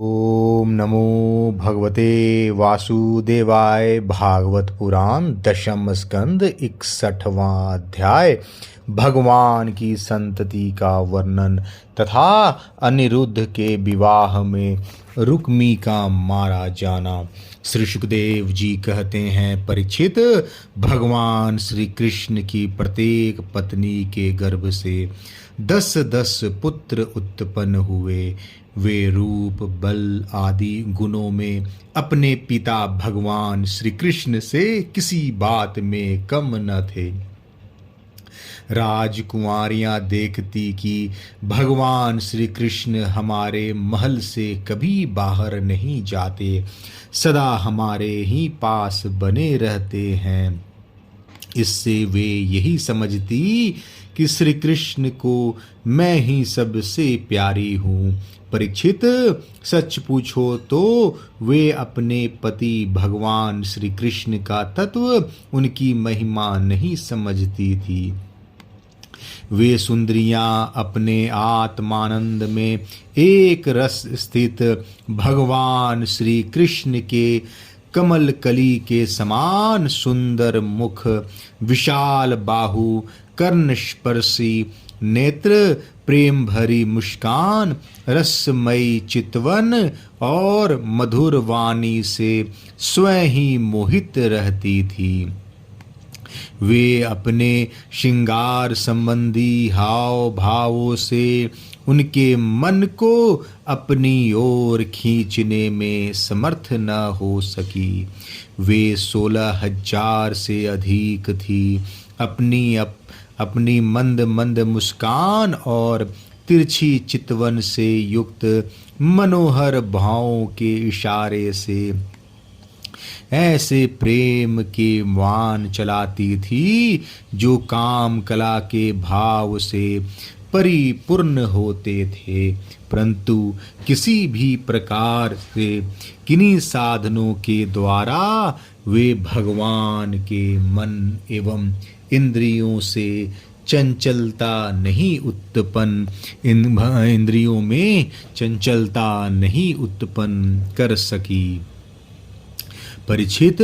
ओम नमो भगवते वासुदेवाय। भागवत पुराण दशम स्कंद 61वां अध्याय। भगवान की संतति का वर्णन तथा अनिरुद्ध के विवाह में रुक्मी का मारा जाना। श्री सुखदेव जी कहते हैं, परीक्षित, भगवान श्री कृष्ण की प्रत्येक पत्नी के गर्भ से 10-10 पुत्र उत्पन्न हुए। वे रूप, बल आदि गुणों में अपने पिता भगवान श्री कृष्ण से किसी बात में कम न थे। राजकुमारियां देखती कि भगवान श्री कृष्ण हमारे महल से कभी बाहर नहीं जाते, सदा हमारे ही पास बने रहते हैं। इससे वे यही समझती कि श्री कृष्ण को मैं ही सबसे प्यारी हूँ। परीक्षित, सच पूछो तो वे अपने पति भगवान श्री कृष्ण का तत्व, उनकी महिमा नहीं समझती थी। वे सुंदरियां अपने आत्मानंद में एक रस स्थित भगवान श्री कृष्ण के कमल कली के समान सुंदर मुख, विशाल बाहु, कर्णस्पर्शी नेत्र, प्रेम भरी मुस्कान, रसमयी चितवन और मधुर वाणी से स्वयं ही मोहित रहती थी। वे अपने श्रृंगार संबंधी हाव भावों से उनके मन को अपनी ओर खींचने में समर्थ न हो सकी। वे 16,000 से अधिक थी। अपनी मंद मंद मुस्कान और तिरछी चितवन से युक्त मनोहर भावों के इशारे से ऐसे प्रेम के वान चलाती थी जो काम कला के भाव से परिपूर्ण होते थे, परंतु किसी भी प्रकार से किन्हीं साधनों के द्वारा वे भगवान के मन एवं इंद्रियों से चंचलता नहीं उत्पन्न इंद्रियों में चंचलता नहीं उत्पन्न कर सकी। परीक्षित,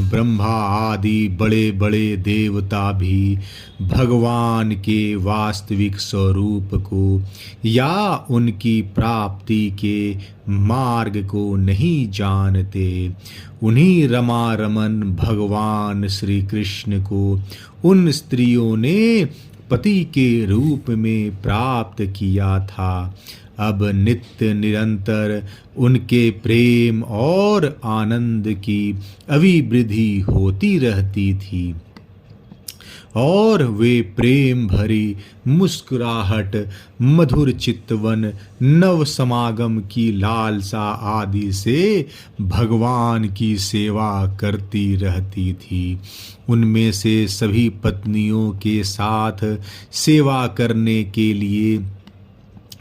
ब्रह्मा आदि बड़े बड़े देवता भी भगवान के वास्तविक स्वरूप को या उनकी प्राप्ति के मार्ग को नहीं जानते। उन्हीं रमा रमन भगवान श्री कृष्ण को उन स्त्रियों ने पति के रूप में प्राप्त किया था। अब नित्य निरंतर उनके प्रेम और आनंद की अभिवृद्धि होती रहती थी और वे प्रेम भरी मुस्कुराहट, मधुर चितवन, नव समागम की लालसा आदि से भगवान की सेवा करती रहती थी। उनमें से सभी पत्नियों के साथ सेवा करने के लिए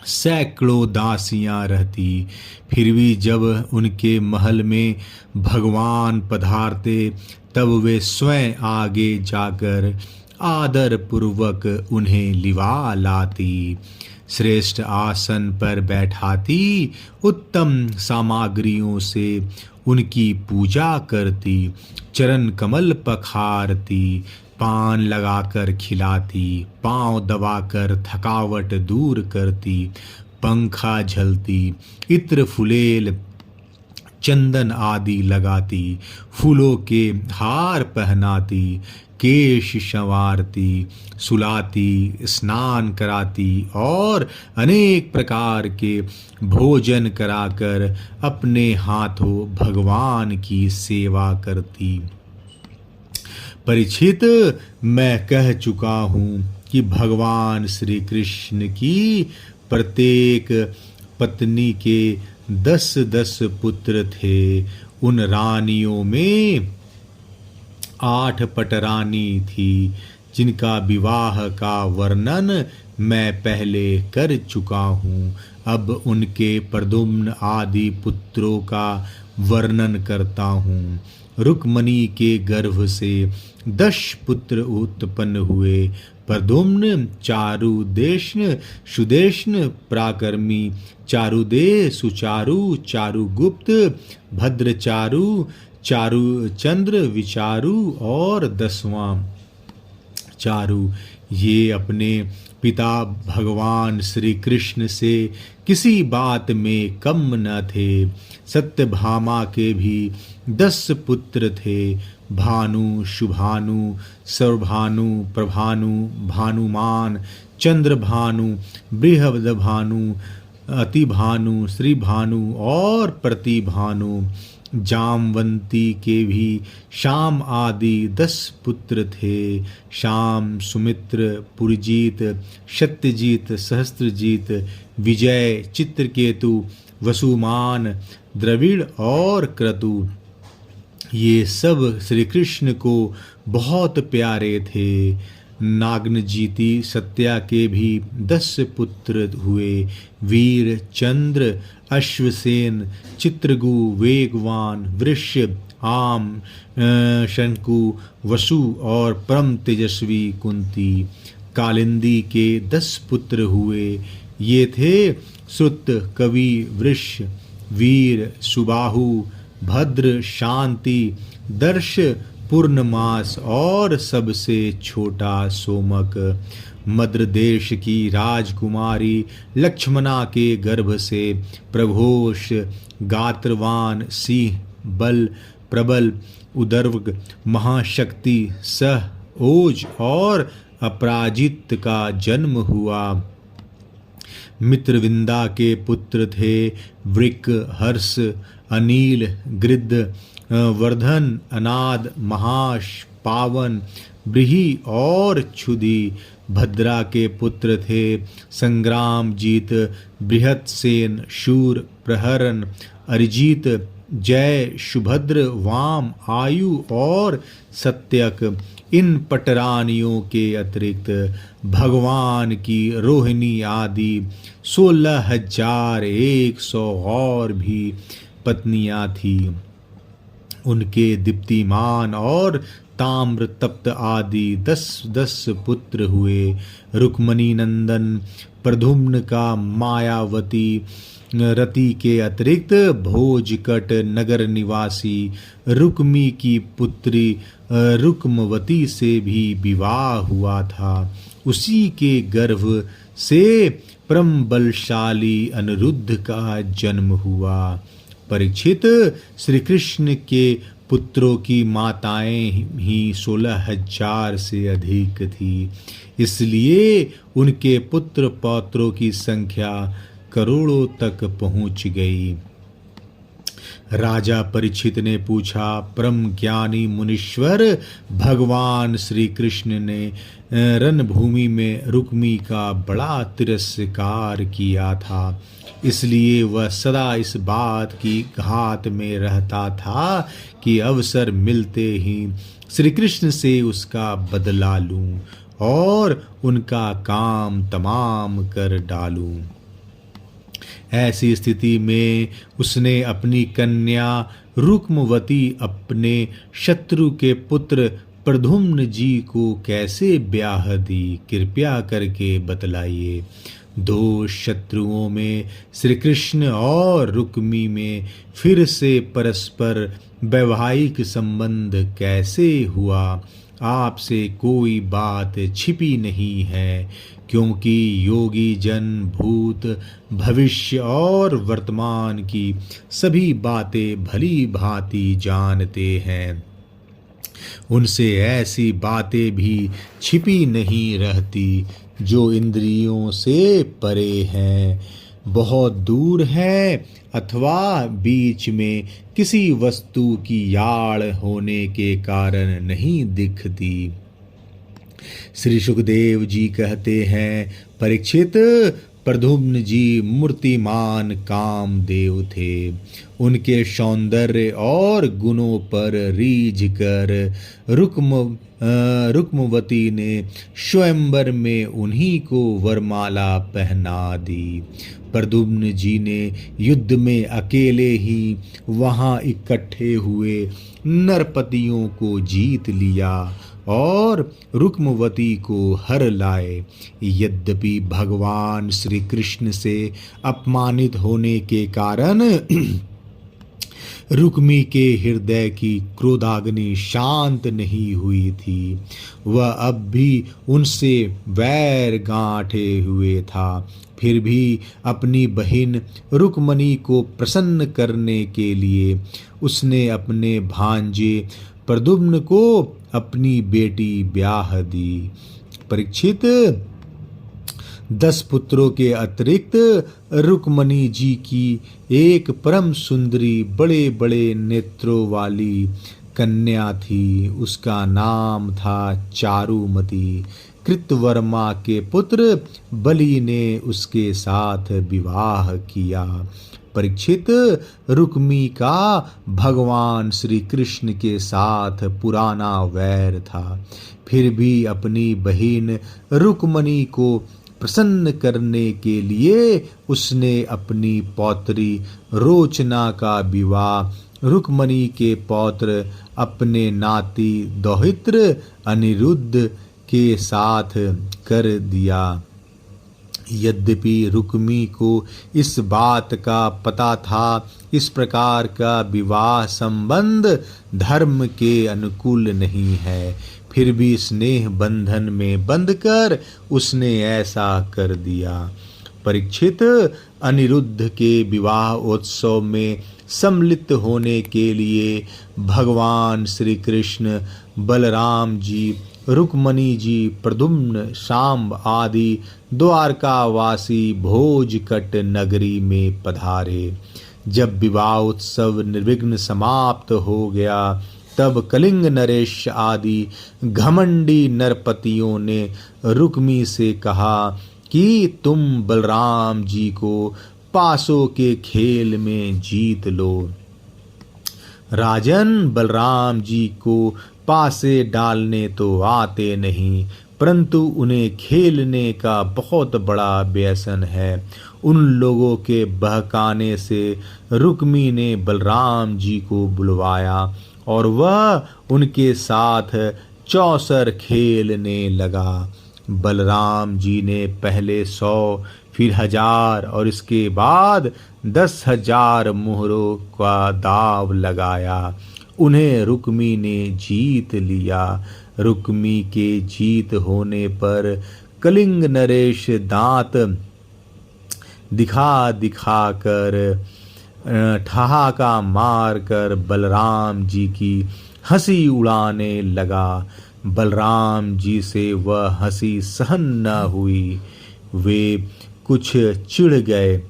सैकड़ों दासियां रहती। फिर भी जब उनके महल में भगवान पधारते तब वे स्वयं आगे जाकर आदर पूर्वक उन्हें लिवा लाती, श्रेष्ठ आसन पर बैठाती, उत्तम सामग्रियों से उनकी पूजा करती, चरण कमल पखारती, पान लगाकर खिलाती, पांव दबाकर थकावट दूर करती, पंखा झलती, इत्र फुलेल चंदन आदि लगाती, फूलों के हार पहनाती, केश संवारती, सुलाती, स्नान कराती और अनेक प्रकार के भोजन कराकर अपने हाथों भगवान की सेवा करती। परीक्षित, मैं कह चुका हूँ कि भगवान श्री कृष्ण की प्रत्येक पत्नी के 10-10 पुत्र थे। उन रानियों में 8 पटरानी थी जिनका विवाह का वर्णन मैं पहले कर चुका हूँ। अब उनके प्रद्युम्न आदि पुत्रों का वर्णन करता हूँ। रुक्मणी के गर्भ से 10 पुत्र उत्पन्न हुए, प्रद्युम्न चारुदेशन सुदेशन प्राकर्मी, चारुदे सुचारु चारुगुप्त भद्रचारु चारु चंद्र विचारु और 10वां चारु। ये अपने पिता भगवान श्री कृष्ण से किसी बात में कम न थे। सत्यभामा के भी 10 पुत्र थे। भानु, शुभानु, सर्वभानु, प्रभानु, भानुमान, चंद्रभानु, बृहदभानु, अतिभानु, श्रीभानु और प्रतिभानु। जामवंती के भी शाम आदि 10 पुत्र थे। शाम, सुमित्र, पुरजीत, सत्यजीत, सहस्त्रजीत, विजय, चित्रकेतु, वसुमान, द्रविड़ और क्रतु। ये सब श्री कृष्ण को बहुत प्यारे थे। नागनजीति सत्या के भी 10 पुत्र हुए। वीर, चंद्र, अश्वसेन, चित्रगु, वेगवान, वृष, आम, शंकु, वसु और परम तेजस्वी कुंती। कालिंदी के 10 पुत्र हुए। ये थे श्रुत, कवि, वृष, वीर, सुबाहु, भद्र, शांति, दर्श, पूर्णमास और सबसे छोटा सोमक। मद्र देश की राजकुमारी लक्ष्मणा के गर्भ से प्रघोष, गात्रवान, सिंह, बल, प्रबल, उदर्वग, महाशक्ति, सह, ओज और अपराजित का जन्म हुआ। मित्रविंदा के पुत्र थे वृक, हर्ष, अनील, गृद्ध, वर्धन, अनाद, महाश, पावन, ब्रीहि और क्षुधि। भद्रा के पुत्र थे संग्राम जीत, बृहत्सेन, शूर, प्रहरन, अरिजीत, जय, सुभद्र, वाम, आयु और सत्यक। इन पटरानियों के अतिरिक्त भगवान की रोहिणी आदि 16,100 और भी पत्नियां थी। उनके दीप्तिमान और ताम्र तप्त आदि 10 पुत्र हुए। रुक्मणी नंदन प्रद्युम्न का मायावती रति के अतिरिक्त भोजकट नगर निवासी रुक्मी की पुत्री रुक्मवती से भी विवाह हुआ था। उसी के गर्भ से परम बलशाली अनिरुद्ध का जन्म हुआ। परीक्षित, श्री कृष्ण के पुत्रों की माताएं ही 16,000 से अधिक थी। इसलिए उनके पुत्र पौत्रों की संख्या करोड़ों तक पहुंच गई। राजा परीक्षित ने पूछा, परम ज्ञानी मुनीश्वर, भगवान श्री कृष्ण ने रणभूमि में रुक्मी का बड़ा तिरस्कार किया था, इसलिए वह सदा इस बात की घात में रहता था कि अवसर मिलते ही श्री कृष्ण से उसका बदला लूं और उनका काम तमाम कर डालूं। ऐसी स्थिति में उसने अपनी कन्या रुक्मवती अपने शत्रु के पुत्र प्रद्युम्न जी को कैसे ब्याह दी, कृपया करके बतलाइए। 2 शत्रुओं में श्री कृष्ण और रुक्मी में फिर से परस्पर वैवाहिक संबंध कैसे हुआ? आपसे कोई बात छिपी नहीं है, क्योंकि योगी जन भूत, भविष्य और वर्तमान की सभी बातें भली भांति जानते हैं। उनसे ऐसी बातें भी छिपी नहीं रहती जो इंद्रियों से परे हैं, बहुत दूर है अथवा बीच में किसी वस्तु की याड़ होने के कारण नहीं दिखती। श्री सुखदेव जी कहते हैं, परीक्षित, प्रद्युम्न जी मूर्तिमान कामदेव थे। उनके सौंदर्य और गुणों पर रीझ कर रुक्मवती ने स्वयंवर में उन्हीं को वरमाला पहना दी। प्रद्युम्न जी ने युद्ध में अकेले ही वहां इकट्ठे हुए नरपतियों को जीत लिया और रुक्मवती को हर लाए। यद्यपि भगवान श्री कृष्ण से अपमानित होने के कारण रुक्मी के हृदय की क्रोधाग्नि शांत नहीं हुई थी, वह अब भी उनसे वैर गांठे हुए था। फिर भी अपनी बहन रुक्मणी को प्रसन्न करने के लिए उसने अपने भांजे प्रद्युम्न को अपनी बेटी ब्याह दी। परीक्षित, 10 पुत्रों के अतिरिक्त रुक्मणी जी की एक परम सुंदरी बड़े बड़े नेत्रों वाली कन्या थी। उसका नाम था चारुमती। कृतवर्मा के पुत्र बलि ने उसके साथ विवाह किया। परीक्षित, रुक्मी का भगवान श्री कृष्ण के साथ पुराना वैर था। फिर भी अपनी बहन रुक्मणी को प्रसन्न करने के लिए उसने अपनी पौत्री रोचना का विवाह रुक्मणी के पौत्र अपने नाती दौहित्र अनिरुद्ध के साथ कर दिया। यद्यपि रुक्मी को इस बात का पता था, इस प्रकार का विवाह संबंध धर्म के अनुकूल नहीं है, फिर भी स्नेह बंधन में बंधकर उसने ऐसा कर दिया। परीक्षित, अनिरुद्ध के विवाह उत्सव में सम्मिलित होने के लिए भगवान श्री कृष्ण, बलराम जी, रुक्मणी जी, प्रद्युम्न, शांब आदि द्वारकावासी भोजकट नगरी में पधारे। जब विवाह उत्सव निर्विघ्न समाप्त हो गया, तब कलिंग नरेश आदि घमंडी नरपतियों ने रुक्मी से कहा कि तुम बलराम जी को पासों के खेल में जीत लो। राजन, बलराम जी को पासे डालने तो आते नहीं, परंतु उन्हें खेलने का बहुत बड़ा व्यसन है। उन लोगों के बहकाने से रुक्मी ने बलराम जी को बुलवाया और वह उनके साथ चौसर खेलने लगा। बलराम जी ने पहले 100, फिर 1000 और इसके बाद 10,000 मोहरों का दाव लगाया। उन्हें रुक्मी ने जीत लिया। रुक्मी के जीत होने पर कलिंग नरेश दांत दिखा दिखा कर ठहाका मार कर बलराम जी की हंसी उड़ाने लगा। बलराम जी से वह हंसी सहन न हुई, वे कुछ चिढ़ गए।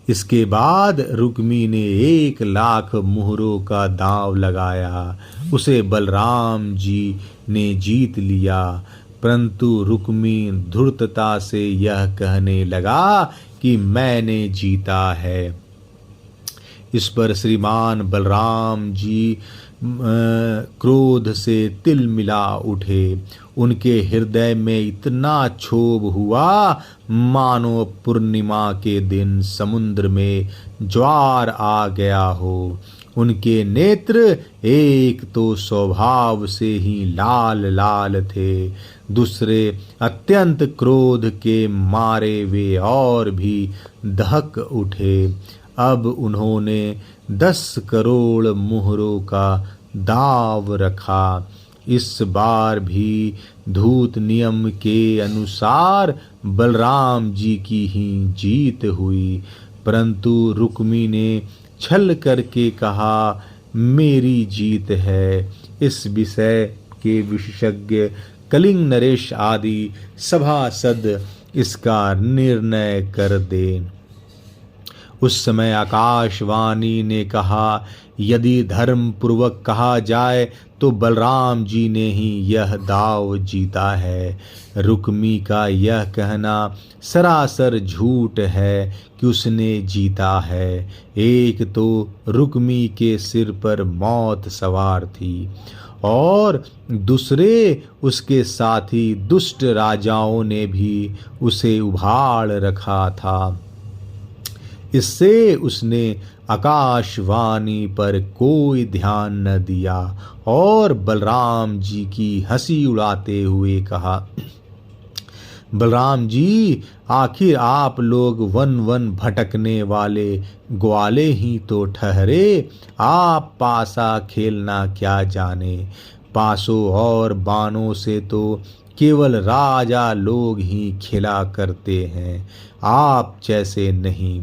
इसके बाद रुक्मी ने 1,00,000 मोहरों का दांव लगाया। उसे बलराम जी ने जीत लिया, परंतु रुक्मी धूर्तता से यह कहने लगा कि मैंने जीता है। इस पर श्रीमान बलराम जी क्रोध से तिलमिला उठे। उनके हृदय में इतना क्षोभ हुआ मानो पूर्णिमा के दिन समुद्र में ज्वार आ गया हो। उनके नेत्र एक तो स्वभाव से ही लाल लाल थे, दूसरे अत्यंत क्रोध के मारे वे और भी दहक उठे। अब उन्होंने 10 करोड़ मोहरों का दाव रखा। इस बार भी धूत नियम के अनुसार बलराम जी की ही जीत हुई, परंतु रुक्मी ने छल करके कहा मेरी जीत है। इस विषय के विशेषज्ञ कलिंग नरेश आदि सभासद इसका निर्णय कर दें। उस समय आकाशवाणी ने कहा, यदि धर्म पूर्वक कहा जाए तो बलराम जी ने ही यह दाव जीता है। रुक्मी का यह कहना सरासर झूठ है कि उसने जीता है। एक तो रुक्मी के सिर पर मौत सवार थी और दूसरे उसके साथी दुष्ट राजाओं ने भी उसे उभाड़ रखा था। इससे उसने आकाशवाणी पर कोई ध्यान न दिया और बलराम जी की हंसी उड़ाते हुए कहा, बलराम जी, आखिर आप लोग वन वन भटकने वाले ग्वाले ही तो ठहरे। आप पासा खेलना क्या जाने। पासों और बानों से तो केवल राजा लोग ही खेला करते हैं, आप जैसे नहीं।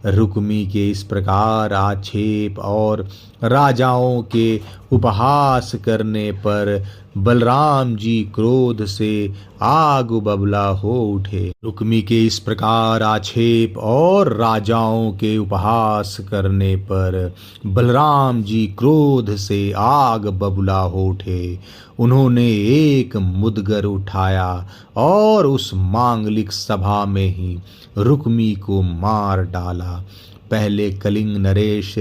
रुक्मी के इस प्रकार आक्षेप और राजाओं के उपहास करने पर बलराम जी क्रोध से आग बबूला हो उठे। रुक्मी के इस प्रकार आक्षेप और राजाओं के उपहास करने पर बलराम जी क्रोध से आग बबूला हो उठे। उन्होंने एक मुदगर उठाया और उस मांगलिक सभा में ही रुक्मी को मार डाला। पहले कलिंग नरेश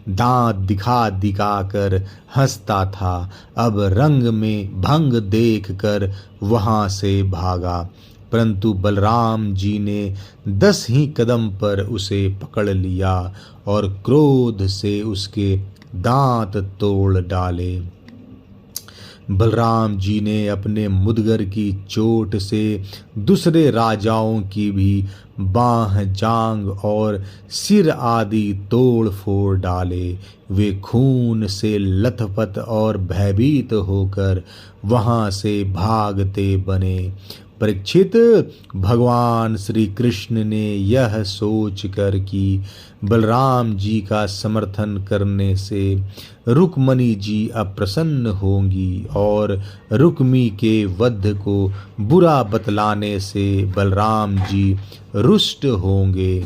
दांत दिखा दिखा कर हंसता था, अब रंग में भंग देख कर वहां से भागा, परंतु बलराम जी ने 10 ही कदम पर उसे पकड़ लिया और क्रोध से उसके दांत तोड़ डाले। बलराम जी ने अपने मुदगर की चोट से दूसरे राजाओं की भी बाह, जांग और सिर आदि तोड़ फोड़ डाले। वे खून से लथपथ और भयभीत होकर वहां से भागते बने। परीक्षित, भगवान श्री कृष्ण ने यह सोचकर कि बलराम जी का समर्थन करने से रुक्मणी जी अप्रसन्न होंगी और रुक्मी के वध को बुरा बतलाने से बलराम जी रुष्ट होंगे,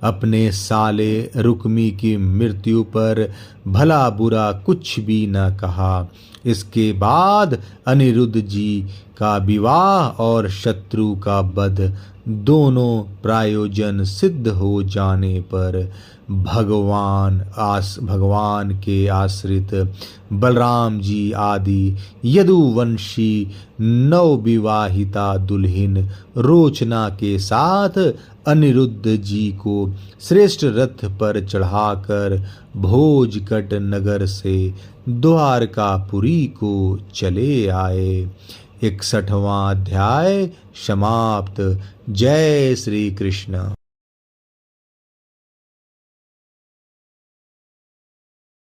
अपने साले रुक्मी की मृत्यु पर भला बुरा कुछ भी न कहा। इसके बाद अनिरुद्ध जी का विवाह और शत्रु का वध दोनों प्रयोजन सिद्ध हो जाने पर भगवान के आश्रित बलराम जी आदि यदुवंशी नवविवाहिता दुल्हन रोचना के साथ अनिरुद्ध जी को श्रेष्ठ रथ पर चढ़ाकर भोजकट नगर से द्वारकापुरी को चले आए। 61वां अध्याय समाप्त। जय श्री कृष्ण।